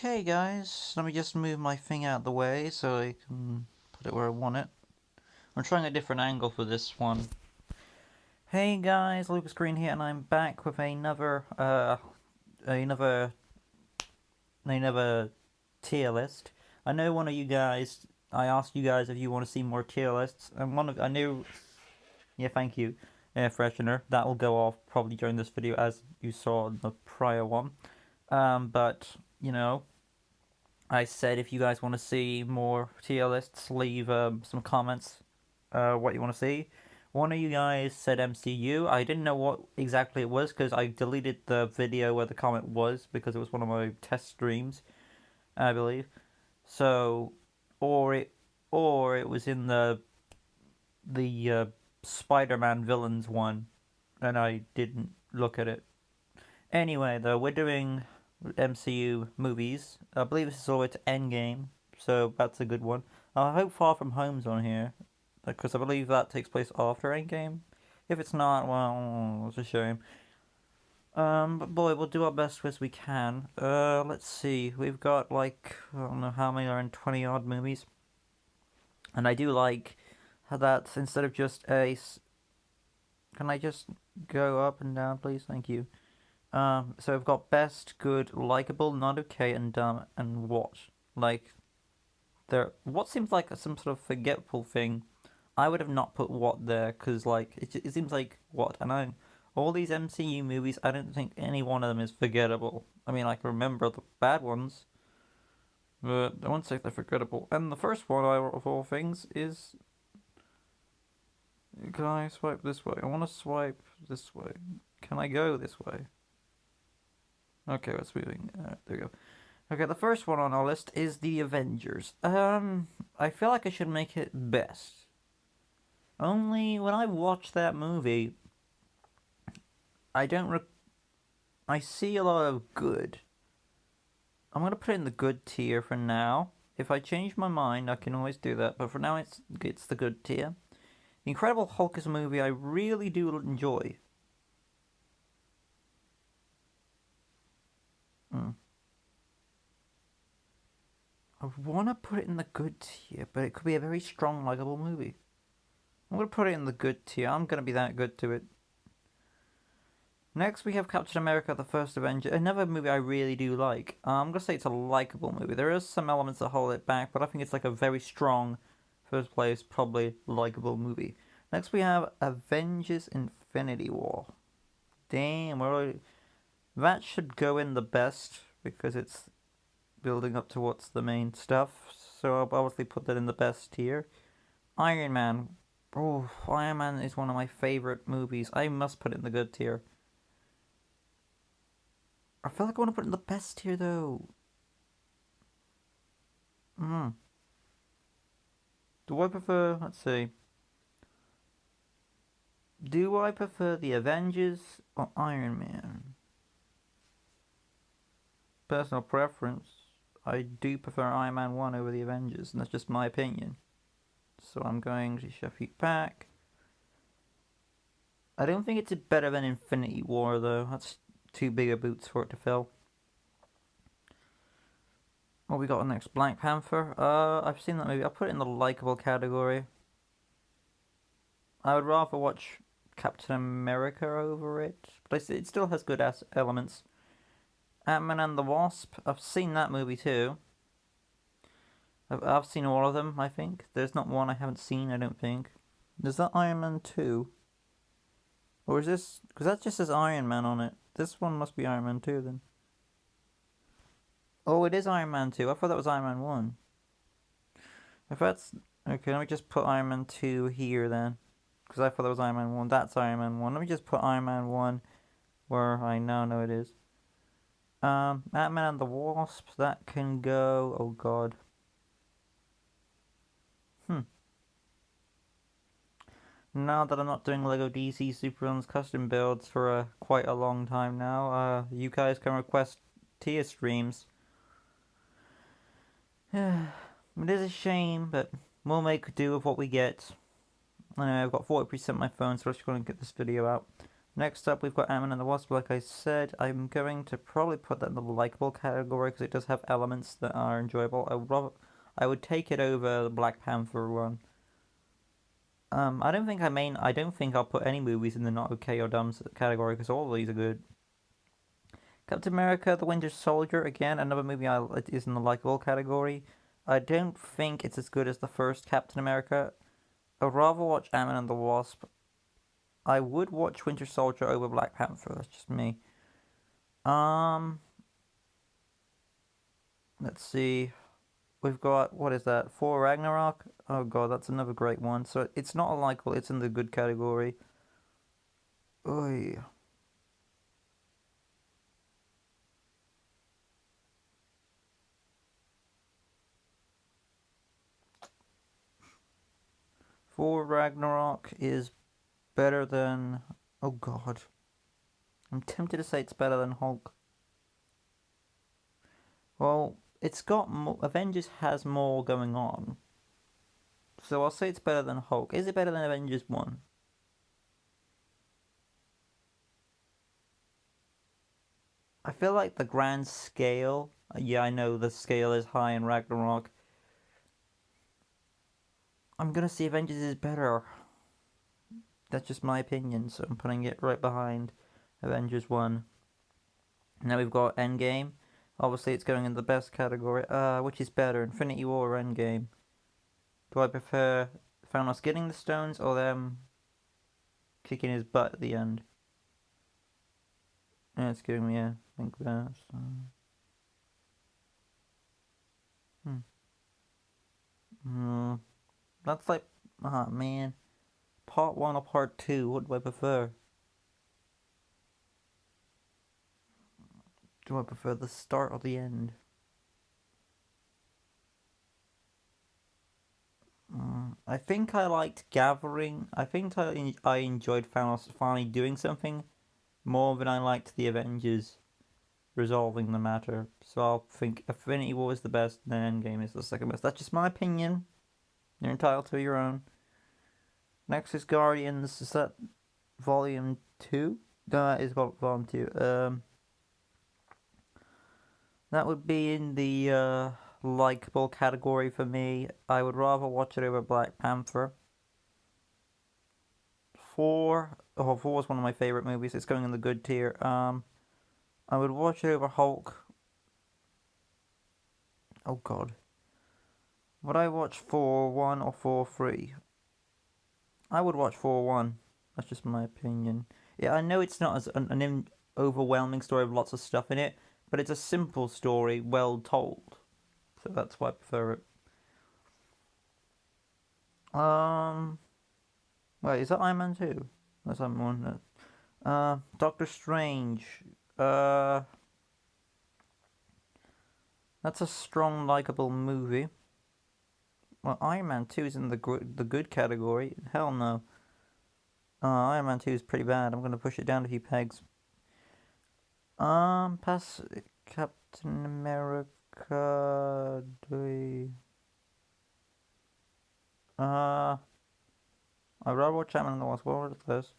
Okay guys, let me just move my thing out of the way so I can put it where I want it. I'm trying a different angle for this one. Hey guys, Lucas Green here, and I'm back with another tier list. I know one of you guys, I asked you guys if you want to see more tier lists, and thank you, air freshener. That will go off probably during this video as you saw in the prior one. But, you know, I said if you guys want to see more tier lists, leave some comments what you want to see. One of you guys said MCU. I didn't know what exactly it was because I deleted the video where the comment was because it was one of my test streams, I believe. So, or it was in the Spider-Man villains one, and I didn't look at it. Anyway, though, we're doing MCU movies. I believe this is all to Endgame, so that's a good one. I hope Far From Home's on here, because I believe that takes place after Endgame. If it's not, well, it's a shame. But boy, we'll do our best as we can. Let's see. We've got like, I don't know how many are in 20 odd movies. And I do like how that instead of just a. Can I just go up and down, please? Thank you. So we've got best, good, likable, not okay, and dumb, and what? Like, what seems like some sort of forgetful thing. I would have not put what there, because, like, it seems like what? And all these MCU movies, I don't think any one of them is forgettable. I mean, I can remember the bad ones, but I won't say they're forgettable. And the first one, of all things, is. Can I swipe this way? I want to swipe this way. Can I go this way? Okay, let's moving. There we go. Okay, the first one on our list is the Avengers. I feel like I should make it best. Only when I watch that movie, I don't. I see a lot of good. I'm gonna put it in the good tier for now. If I change my mind, I can always do that. But for now, it's the good tier. The Incredible Hulk is a movie I really do enjoy. I want to put it in the good tier, but it could be a very strong, likable movie. I'm going to put it in the good tier. I'm going to be that good to it. Next, we have Captain America, the First Avenger. Another movie I really do like. I'm going to say it's a likable movie. There is some elements that hold it back, but I think it's like a very strong, first place, probably likable movie. Next, we have Avengers Infinity War. Damn, that should go in the best because it's building up to what's the main stuff. So I'll obviously put that in the best tier. Iron Man. Oh, Iron Man is one of my favorite movies. I must put it in the good tier. I feel like I want to put it in the best tier though. Do I prefer, let's see. Do I prefer the Avengers or Iron Man? Personal preference. I do prefer Iron Man 1 over the Avengers, and that's just my opinion. So I'm going to shuffle it back. I don't think it's better than Infinity War, though. That's too big a boots for it to fill. What we got next? Black Panther. I've seen that movie. I'll put it in the likable category. I would rather watch Captain America over it, but it still has good elements. Atman and the Wasp. I've seen that movie too. I've seen all of them, I think. There's not one I haven't seen, I don't think. Is that Iron Man 2? Or is this... Because that just says Iron Man on it. This one must be Iron Man 2 then. Oh, it is Iron Man 2. I thought that was Iron Man 1. If that's... Okay, let me just put Iron Man 2 here then. Because I thought that was Iron Man 1. That's Iron Man 1. Let me just put Iron Man 1 where I now know it is. Atman and the Wasp. That can go... Oh, God. Now that I'm not doing LEGO DC Supervillains custom builds for quite a long time now, you guys can request tier streams. It is a shame, but we'll make do with what we get. Anyway, I've got 40% of my phone, so I'm just going to get this video out. Next up, we've got Atman and the Wasp. Like I said, I'm going to probably put that in the likable category because it does have elements that are enjoyable. I would take it over the Black Panther one. I don't think I'll put any movies in the not okay or dumb category because all of these are good. Captain America: The Winter Soldier, again, another movie it is in the likable category. I don't think it's as good as the first Captain America. I'd rather watch Ant-Man and the Wasp. I would watch Winter Soldier over Black Panther. That's just me. Let's see. We've got, what is that? Thor Ragnarok? Oh god, that's another great one. So it's not a likable, it's in the good category. Oy. Thor Ragnarok is better than... Oh god. I'm tempted to say it's better than Hulk. Well, it's got more... Avengers has more going on. So I'll say it's better than Hulk. Is it better than Avengers 1? I feel like the grand scale... Yeah, I know the scale is high in Ragnarok. I'm gonna say Avengers is better. That's just my opinion, so I'm putting it right behind Avengers 1. Now we've got Endgame. Obviously it's going in the best category. Which is better, Infinity War or Endgame? Do I prefer Thanos getting the stones or them kicking his butt at the end? Yeah, it's giving me a think that. That's like, man. Part 1 or part 2, what do I prefer? Do I prefer the start or the end? I think I liked Gathering. I think I enjoyed Thanos finally doing something more than I liked the Avengers resolving the matter. So I'll think Infinity War is the best, and then Endgame is the second best. That's just my opinion. You're entitled to your own. Next is Guardians. Is that Volume 2? No, that is Volume 2. That would be in the likable category for me. I would rather watch it over Black Panther. 4 is one of my favorite movies. It's going in the good tier. I would watch it over Hulk. Oh god. Would I watch 4-1 or 4-3? I would watch 4-1. That's just my opinion. Yeah, I know it's not as an overwhelming story with lots of stuff in it, but it's a simple story, well told. So that's why I prefer it. Wait, is that Iron Man 2? That's Iron Man 1. Doctor Strange. That's a strong, likable movie. Well, Iron Man 2 is in the good category. Hell no. Iron Man 2 is pretty bad. I'm going to push it down a few pegs. Pass Captain America. I'd rather watch Atman and the Wasp. What was this?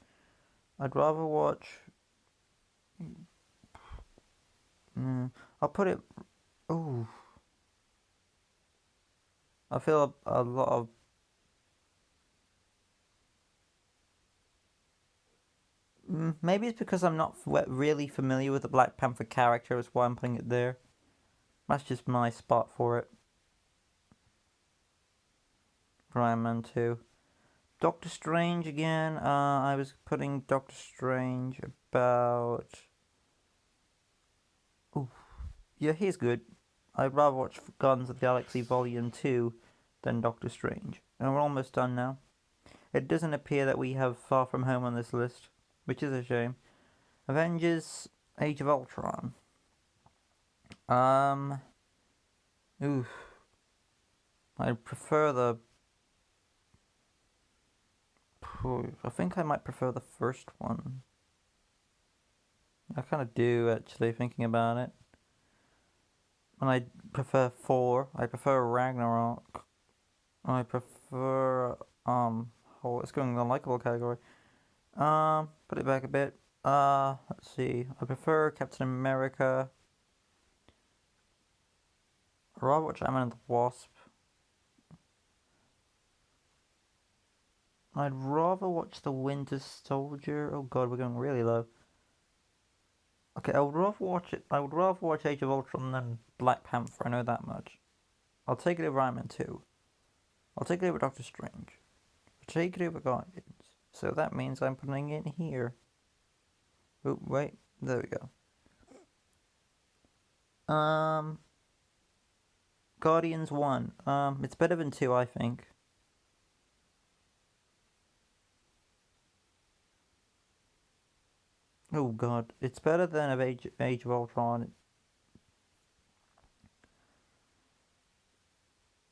I'd rather watch... I'll put it... Ooh. I feel a lot of... Maybe it's because I'm not really familiar with the Black Panther character, is why I'm putting it there. That's just my spot for it. For Iron Man 2. Doctor Strange again. I was putting Doctor Strange about... Ooh. Yeah, he's good. I'd rather watch Guardians of the Galaxy Volume 2 than Doctor Strange. And we're almost done now. It doesn't appear that we have Far From Home on this list, which is a shame. Avengers Age of Ultron. Oof. I prefer the... I think I might prefer the first one. I kind of do, actually, thinking about it. And I prefer 4. I prefer Ragnarok. I prefer, it's going in the likable category. Put it back a bit. Let's see. I prefer Captain America. I'd rather watch Ant-Man and the Wasp. I'd rather watch The Winter Soldier. Oh god, we're going really low. Okay, I would rather watch it. I would rather watch Age of Ultron than Black Panther. I know that much. I'll take it over Iron Man 2. I'll take it over Doctor Strange. I'll take it over Guardians. So that means I'm putting it in here. Oh wait, there we go. Guardians 1. It's better than 2, I think. Oh god, it's better than Age of Ultron.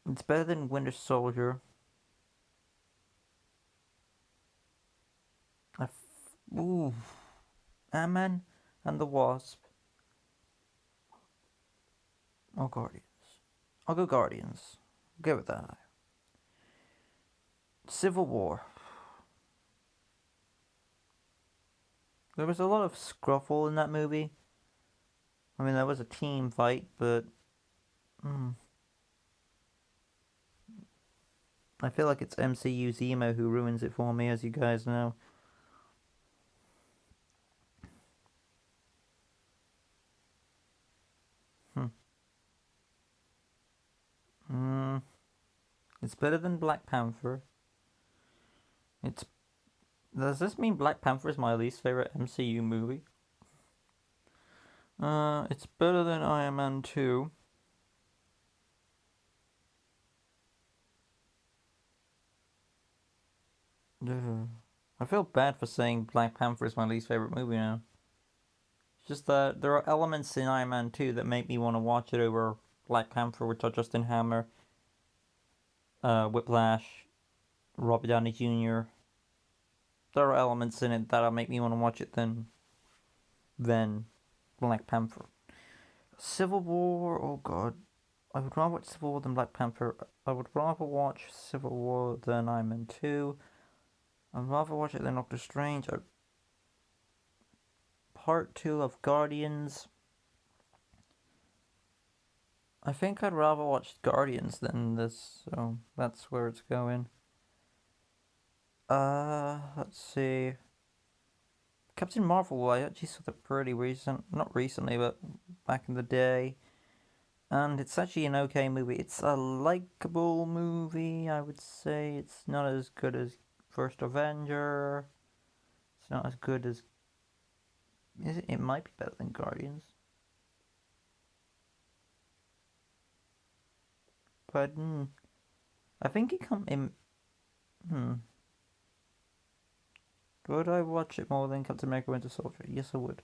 It's better than Winter Soldier. Ooh, Ant-Man and the Wasp. Oh, Guardians. I'll go Guardians. Go with that. Civil War. There was a lot of scruffle in that movie. I mean, there was a team fight, but I feel like it's MCU's emo who ruins it for me, as you guys know. It's better than Black Panther. Does this mean Black Panther is my least favorite MCU movie? It's better than Iron Man 2. I feel bad for saying Black Panther is my least favorite movie now. It's just that there are elements in Iron Man 2 that make me want to watch it over Black Panther, which are Justin Hammer, Whiplash, Robert Downey Jr. There are elements in it that'll make me want to watch it than Black Panther. Civil War, oh god. I would rather watch Civil War than Black Panther. I would rather watch Civil War than Iron Man 2. I'd rather watch it than Doctor Strange. Part 2 of Guardians. I think I'd rather watch Guardians than this, so that's where it's going. Let's see. Captain Marvel, I actually saw that pretty not recently, but back in the day. And it's actually an okay movie. It's a likable movie, I would say. It's not as good as First Avenger. It's not as good as... It might be better than Guardians. But, I think it come in... Would I watch it more than Captain America Winter Soldier? Yes, I would.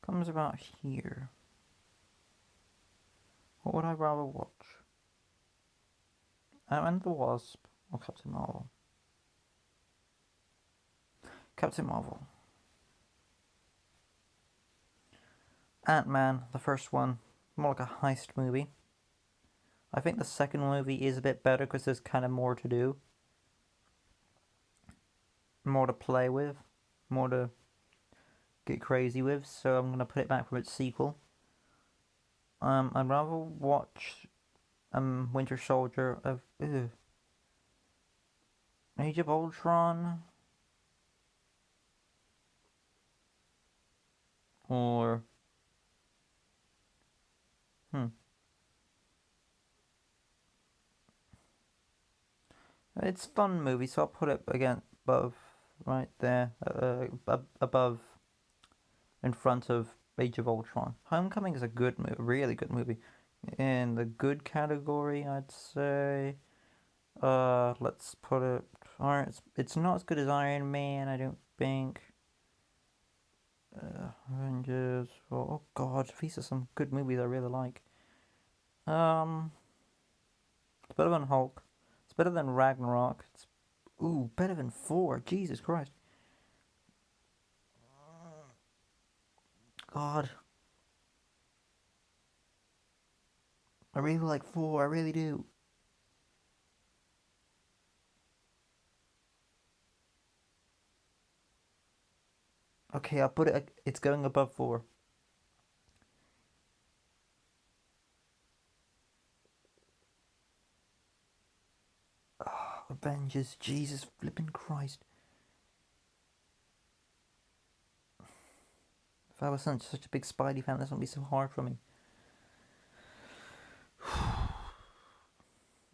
Comes about here. What would I rather watch? Ant-Man and the Wasp or Captain Marvel? Captain Marvel. Ant-Man, the first one, more like a heist movie. I think the second movie is a bit better because there's kind of more to do. More to play with. More to get crazy with. So I'm going to put it back from its sequel. I'd rather watch Winter Soldier of... Age of Ultron. Or... It's a fun movie, so I'll put it again above, right there, above, in front of Age of Ultron. Homecoming is a good movie, really good movie. In the good category, I'd say, let's put it, it's not as good as Iron Man, I don't think. Avengers, oh god, these are some good movies I really like. It's better than Hulk. It's better than Ragnarok. It's better than 4. Jesus Christ. God. I really like 4, I really do. Okay, I'll put it, it's going above 4. Oh, Avengers, Jesus flipping Christ. If I was such a big Spidey fan, this wouldn't be so hard for me.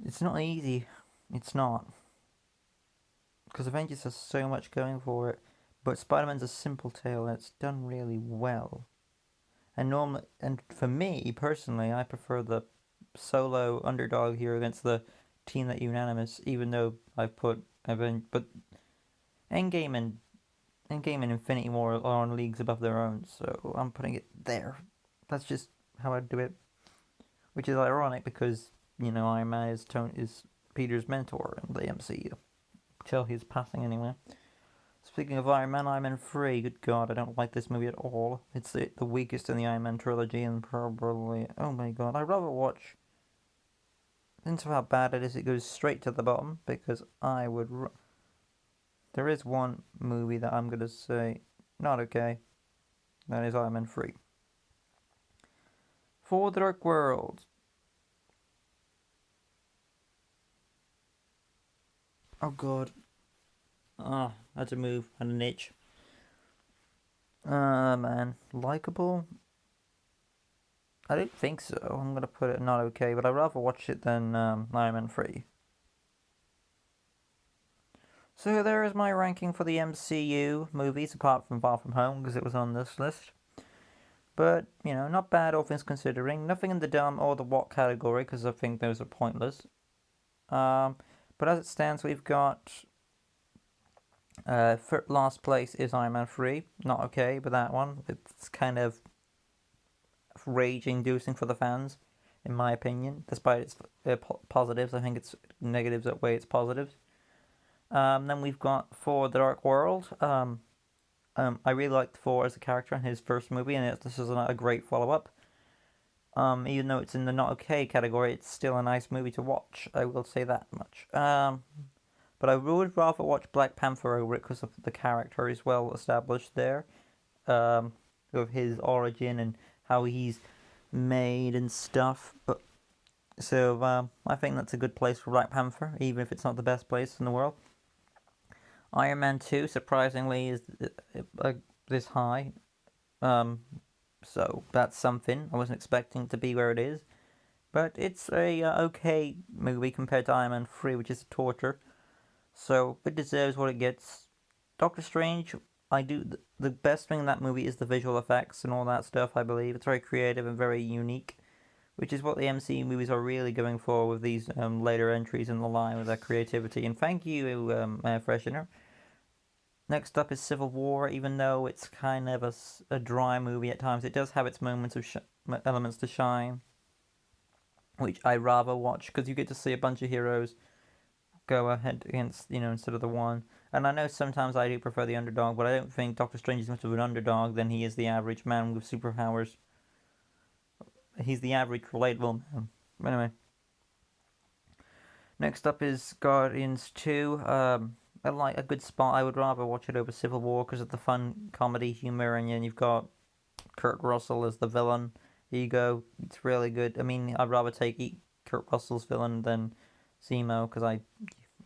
It's not easy. It's not. Because Avengers has so much going for it. But Spider-Man's a simple tale and it's done really well. And for me, personally, I prefer the solo underdog here against the team that unanimous, even though I put but Endgame and Infinity War are on leagues above their own, so I'm putting it there. That's just how I do it. Which is ironic because, Iron Man is Peter's mentor in the MCU. Till he's passing anyway. Speaking of Iron Man 3, good god, I don't like this movie at all. It's the weakest in the Iron Man trilogy and probably, oh my god, I'd rather watch, into how bad it is, it goes straight to the bottom, because there is one movie that I'm going to say, not okay, that is Iron Man 3. For the Dark World. Oh god. Ah, I had to move, I had an itch. Man, likable? I don't think so. I'm gonna put it not okay, but I'd rather watch it than Iron Man 3. So there is my ranking for the MCU movies, apart from Far From Home, because it was on this list. But, not bad all things considering. Nothing in the dumb or the what category, because I think those are pointless. But as it stands, we've got last place is Iron Man 3. Not okay with that one. It's kind of rage-inducing for the fans, in my opinion. Despite its positives, I think its negatives outweigh its positives. Then we've got For the Dark World. I really liked Thor as a character in his first movie, and this is a great follow-up. Even though it's in the not okay category, it's still a nice movie to watch. I will say that much. But I would rather watch Black Panther over it because of the character is well established there, of his origin and how he's made and stuff. But so I think that's a good place for Black Panther, even if it's not the best place in the world. Iron Man 2, surprisingly, is this high. So that's something. I wasn't expecting it to be where it is. But it's a okay movie compared to Iron Man 3, which is a torture. So it deserves what it gets. Doctor Strange, the best thing in that movie is the visual effects and all that stuff, I believe. It's very creative and very unique, which is what the MCU movies are really going for with these later entries in the line with their creativity. And thank you, Air Freshener. Next up is Civil War. Even though it's kind of a dry movie at times, it does have its moments of elements to shine, which I rather watch because you get to see a bunch of heroes go ahead against, instead of the one. And I know sometimes I do prefer the underdog, but I don't think Doctor Strange is much of an underdog than he is the average man with superpowers. He's the average relatable man. Anyway. Next up is Guardians 2. I like a good spot. I would rather watch it over Civil War because of the fun comedy humor, and then you've got Kurt Russell as the villain. Here you go. It's really good. I mean, I'd rather take Kurt Russell's villain than Zemo because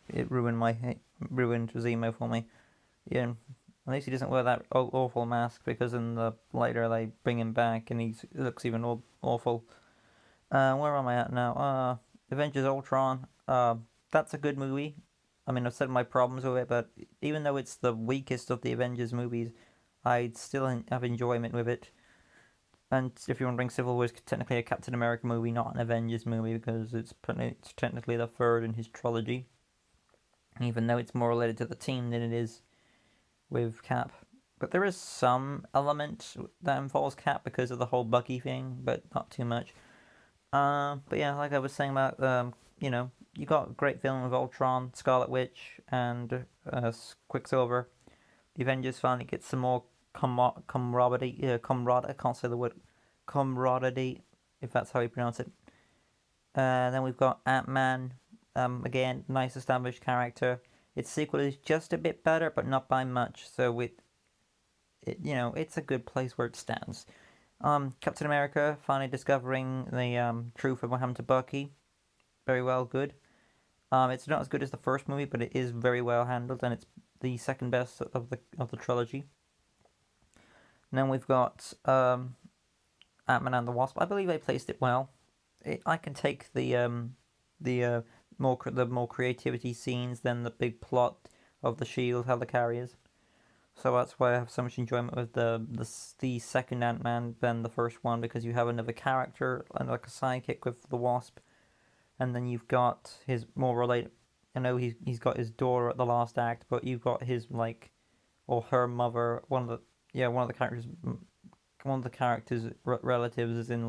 it ruined Zemo for me. Yeah, at least he doesn't wear that awful mask because in the later they bring him back and he looks even awful. Where am I at now? Avengers Ultron. That's a good movie. I mean, I've said my problems with it, but even though it's the weakest of the Avengers movies, I'd still have enjoyment with it. And if you're wondering, Civil War is technically a Captain America movie, not an Avengers movie, because it's technically the third in his trilogy. Even though it's more related to the team than it is with Cap. But there is some element that involves Cap because of the whole Bucky thing, but not too much. But yeah, like I was saying about, you got a great film with Ultron, Scarlet Witch, and Quicksilver. The Avengers finally get some more camaraderie. I can't say the word camaraderie, if that's how you pronounce it. Then we've got Atman. Again, nice established character. Its sequel is just a bit better, but not by much. So it's a good place where it stands. Captain America finally discovering the truth of what happened to Bucky. Very well, good. It's not as good as the first movie, but it is very well handled, and it's the second best of the trilogy. And then we've got Atman and the Wasp. I believe they placed it well. I can take the more creativity scenes than the big plot of the Shield helicarriers. So that's why I have so much enjoyment with the second Ant-Man than the first one, because you have another character and like a sidekick with the Wasp, and then you've got his more related. I know he's got his daughter at the last act, but you've got his or her mother. One of the characters' relatives is in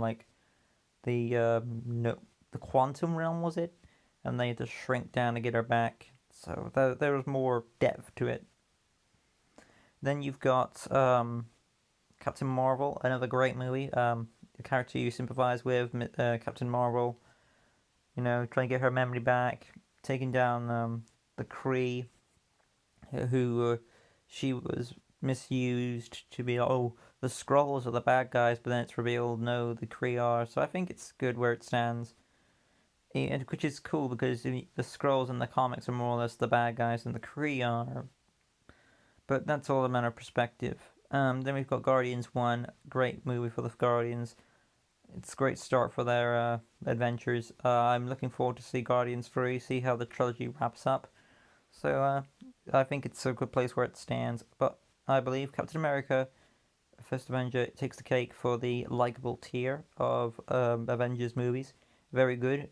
the no, the quantum realm, was it? And they had to shrink down to get her back. So there was more depth to it. Then you've got Captain Marvel, another great movie. The character you sympathize with, Captain Marvel. Trying to get her memory back, taking down the Kree, who she was misused to be, the Skrulls are the bad guys, but then it's revealed, no, the Kree are. So I think it's good where it stands. Which is cool because the Skrulls in the comics are more or less the bad guys and the Kree are. But that's all a matter of perspective. Then we've got Guardians 1, great movie for the Guardians. It's a great start for their adventures. I'm looking forward to see Guardians 3, see how the trilogy wraps up. So I think it's a good place where it stands. But I believe Captain America, First Avenger, takes the cake for the likable tier of Avengers movies. Very good.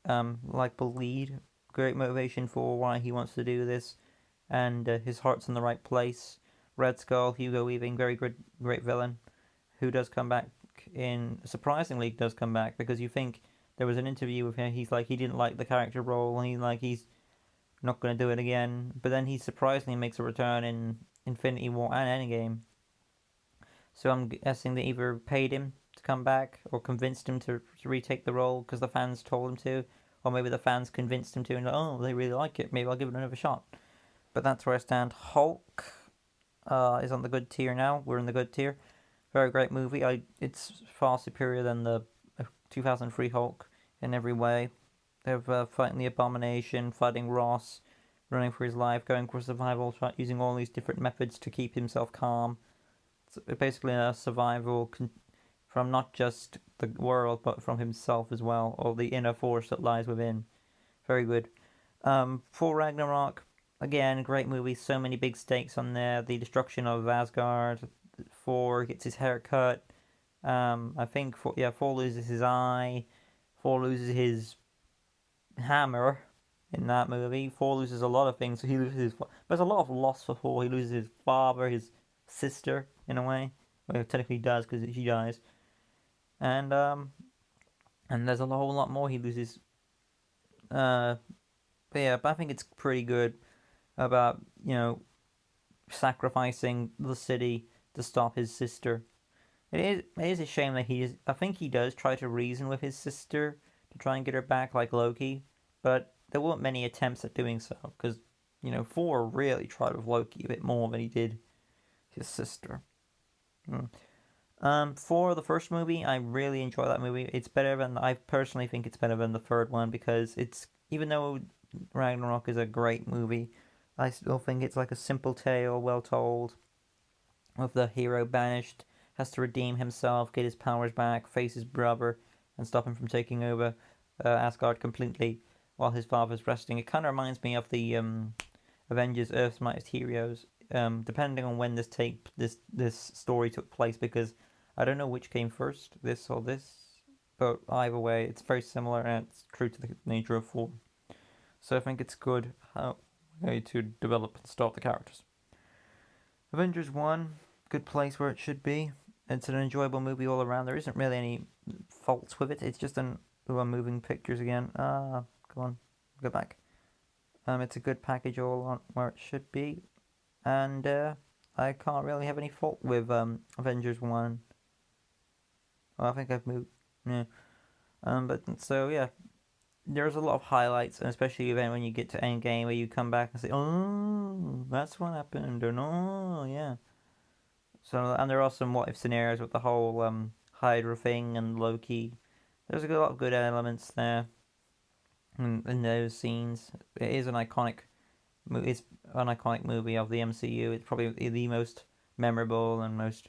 Likable lead. Great motivation for why he wants to do this. And his heart's in the right place. Red Skull, Hugo Weaving, very good, great villain, who does come back surprisingly does come back, because you think there was an interview with him, he's like he didn't like the character role, and he's not going to do it again, but then he surprisingly makes a return in Infinity War and Endgame. So I'm guessing they either paid him to come back or convinced him to retake the role because the fans told him to, or maybe the fans convinced him to, and they really like it, maybe I'll give it another shot. But that's where I stand. Hulk is on the good tier now. We're in the good tier. Very great movie. It's far superior than the 2003 Hulk in every way. They're fighting the Abomination, fighting Ross, running for his life, going for survival, using all these different methods to keep himself calm. It's basically a survival from not just the world, but from himself as well, or the inner force that lies within. Very good. For Ragnarok, again, great movie. So many big stakes on there. The destruction of Asgard. Thor gets his hair cut. I think Thor loses his eye. Thor loses his hammer in that movie. Thor loses a lot of things. So he loses his. There's a lot of loss for Thor. He loses his father, his sister, in a way. Well, technically he does because she dies. And there's a whole lot more he loses. But I think it's pretty good about sacrificing the city to stop his sister. It is a shame that I think he does try to reason with his sister to try and get her back like Loki, but there weren't many attempts at doing so, because, Thor really tried with Loki a bit more than he did his sister. For the first movie, I really enjoy that movie. I personally think it's better than the third one, because even though Ragnarok is a great movie, I still think it's like a simple tale, well told, with the hero banished, has to redeem himself, get his powers back, face his brother, and stop him from taking over Asgard completely while his father's resting. It kind of reminds me of the Avengers Earth's Mightiest Heroes, depending on when this story took place, because I don't know which came first, this or this, but either way, it's very similar and it's true to the nature of Thor. So I think it's good way to develop and start the characters. Avengers 1, good place where it should be. It's an enjoyable movie all around. There isn't really any faults with it. It's just I'm moving pictures again. Come on, go back. It's a good package all on where it should be. And I can't really have any fault with Avengers 1. Well, I think I've moved. Yeah. But so yeah, there's a lot of highlights, and especially when you get to Endgame, where you come back and say, "Oh, that's what happened," or "No, yeah." So, and there are some what if scenarios with the whole Hydra thing and Loki. There's a lot of good elements there in those scenes. It is an iconic it's an iconic movie of the MCU. It's probably the most memorable and most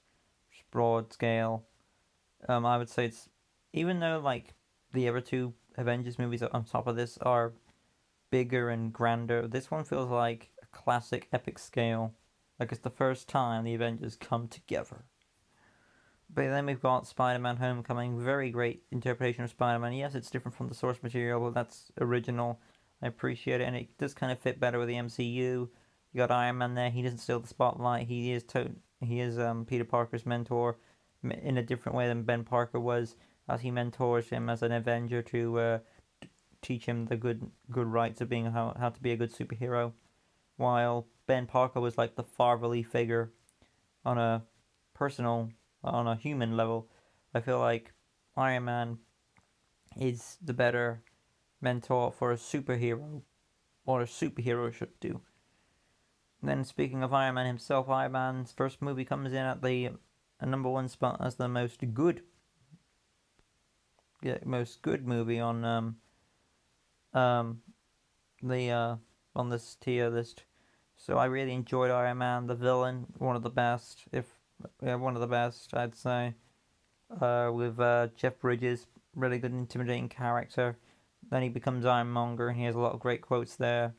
broad scale. I would say it's, even though like the other two Avengers movies on top of this are bigger and grander, this one feels like a classic epic scale. Like it's the first time the Avengers come together. But then we've got Spider-Man: Homecoming. Very great interpretation of Spider-Man. Yes, it's different from the source material, but that's original. I appreciate it, and it does kind of fit better with the MCU. You got Iron Man there. He doesn't steal the spotlight. He is Peter Parker's mentor in a different way than Ben Parker was, as he mentors him as an Avenger to teach him the good rights of being how to be a good superhero. While Ben Parker was like the fatherly figure on a personal, on a human level. I feel like Iron Man is the better mentor for a superhero, or a superhero should do. And then speaking of Iron Man himself, Iron Man's first movie comes in at the number one spot as the most good movie um the on this tier list. So I really enjoyed Iron Man. The villain, one of the best, if one of the best, I'd say. With Jeff Bridges, really good, intimidating character. Then he becomes Ironmonger, and he has a lot of great quotes there.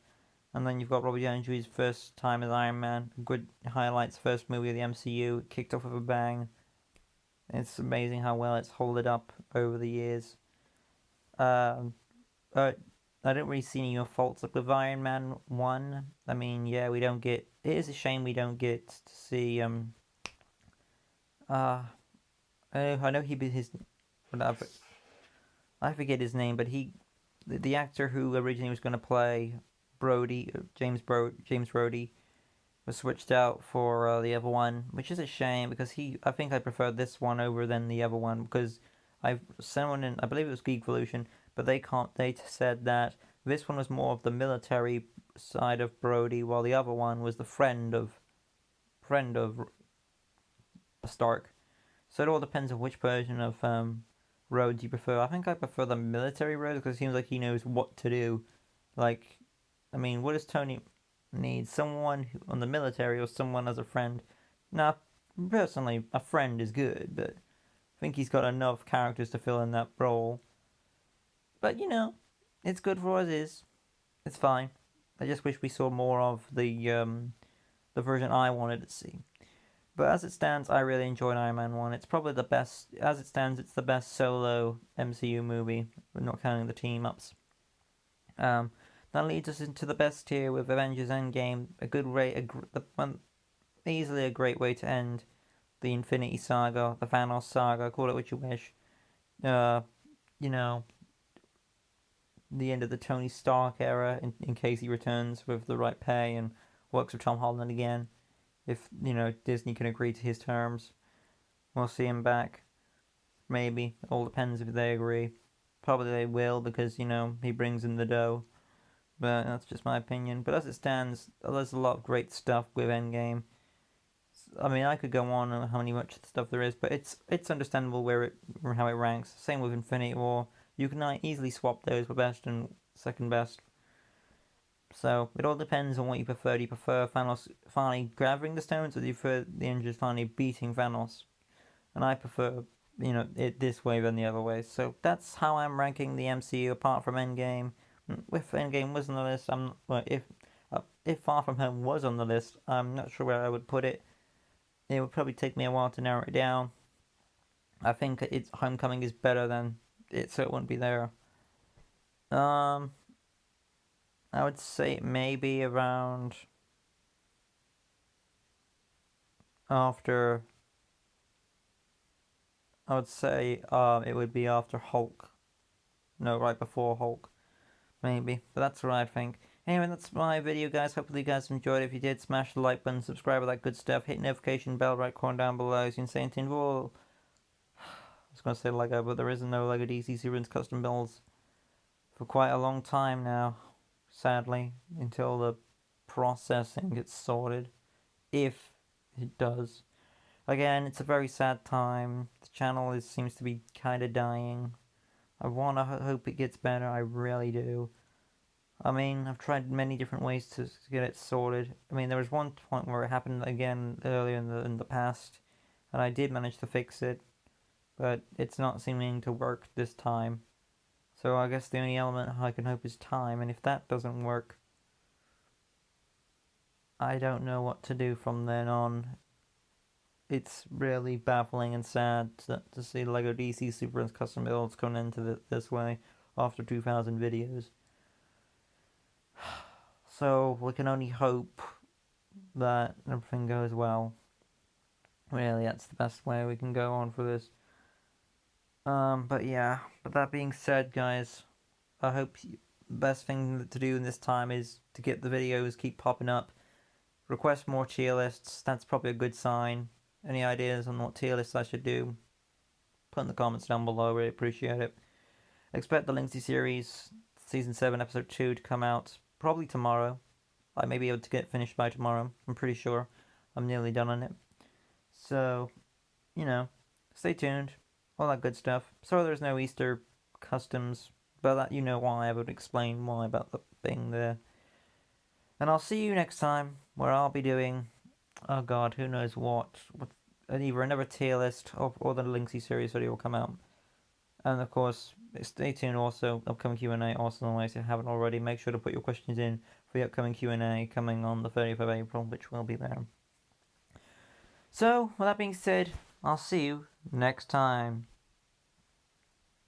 And then you've got Robert Downey Jr.'s first time as Iron Man. Good highlights, first movie of the MCU. It kicked off with a bang. It's amazing how well it's holded up over the years. Um, I don't really see any faults with Iron Man 1. I mean, yeah, we don't get. It is a shame we don't get to see. I know he be his. I forget his name, but the actor who originally was going to play Brody, James Brody, was switched out for the other one, which is a shame because I think I preferred this one over than the other one because I believe it was Geek Evolution, but they said that this one was more of the military side of Brody, while the other one was the friend of Stark. So it all depends on which version of Rhodes you prefer. I think I prefer the military Rhodes because it seems like he knows what to do. Like, I mean, what does Tony need? Someone on the military or someone as a friend? Now, personally, a friend is good, but I think he's got enough characters to fill in that role. But it's good for what it is. It's fine. I just wish we saw more of the version I wanted to see. But as it stands, I really enjoyed Iron Man 1. It's probably the best, as it stands, it's the best solo MCU movie, not counting the team ups. That leads us into the best tier with Avengers Endgame. A good way, easily a great way to end the Infinity Saga, the Thanos Saga, call it what you wish. You know, the end of the Tony Stark era, in case he returns with the right pay and works with Tom Holland again. If Disney can agree to his terms, we'll see him back. Maybe it all depends if they agree. Probably they will because he brings in the dough. But that's just my opinion. But as it stands, there's a lot of great stuff with Endgame. I mean, I could go on how much stuff there is, but it's understandable how it ranks. Same with Infinity War. You can easily swap those for best and second best. So it all depends on what you prefer. Do you prefer Thanos finally gathering the stones, or do you prefer the Avengers finally beating Thanos? And I prefer it this way than the other way. So that's how I'm ranking the MCU apart from Endgame. If Endgame was on the list, if Far From Home was on the list, I'm not sure where I would put it. It would probably take me a while to narrow it down. I think its Homecoming is better than it, so it wouldn't be there. I would say maybe around after. I would say it would be after Hulk. No, right before Hulk. Maybe. But that's what I think. Anyway, that's my video, guys. Hopefully you guys enjoyed it. If you did, smash the like button, subscribe, all that good stuff. Hit notification bell right corner down below so you can say anything. Well, I was going to say Lego, but there isn't no Lego DC Series custom builds. for quite a long time now, sadly, until the processing gets sorted, if it does. Again, it's a very sad time. The channel seems to be kind of dying. I want to hope it gets better, I really do. I mean, I've tried many different ways to get it sorted. I mean, there was one point where it happened again earlier in the past, and I did manage to fix it, but it's not seeming to work this time. So I guess the only element I can hope is time, and if that doesn't work, I don't know what to do from then on. It's really baffling and sad to see LEGO DC Super custom builds coming into this way after 2,000 videos. So we can only hope that everything goes well. Really, that's the best way we can go on for this. But yeah, but that being said, guys, I hope the best thing to do in this time is to get the videos keep popping up. Request more tier lists, that's probably a good sign. Any ideas on what tier lists I should do? Put in the comments down below, really appreciate it. Expect the Linksy series, Season 7, Episode 2 to come out probably tomorrow. I may be able to get it finished by tomorrow, I'm pretty sure. I'm nearly done on it. So, you know, stay tuned. All that good stuff. Sorry there's no Easter customs, but that you know why. I would explain why about the thing there. And I'll see you next time, where I'll be doing, oh god, who knows what either another tier list or the Linksy series video will come out. And of course, stay tuned also, upcoming Q&A also, in case you haven't already. Make sure to put your questions in for the upcoming Q&A coming on the 30th of April, which will be there. So, with that being said, I'll see you next time.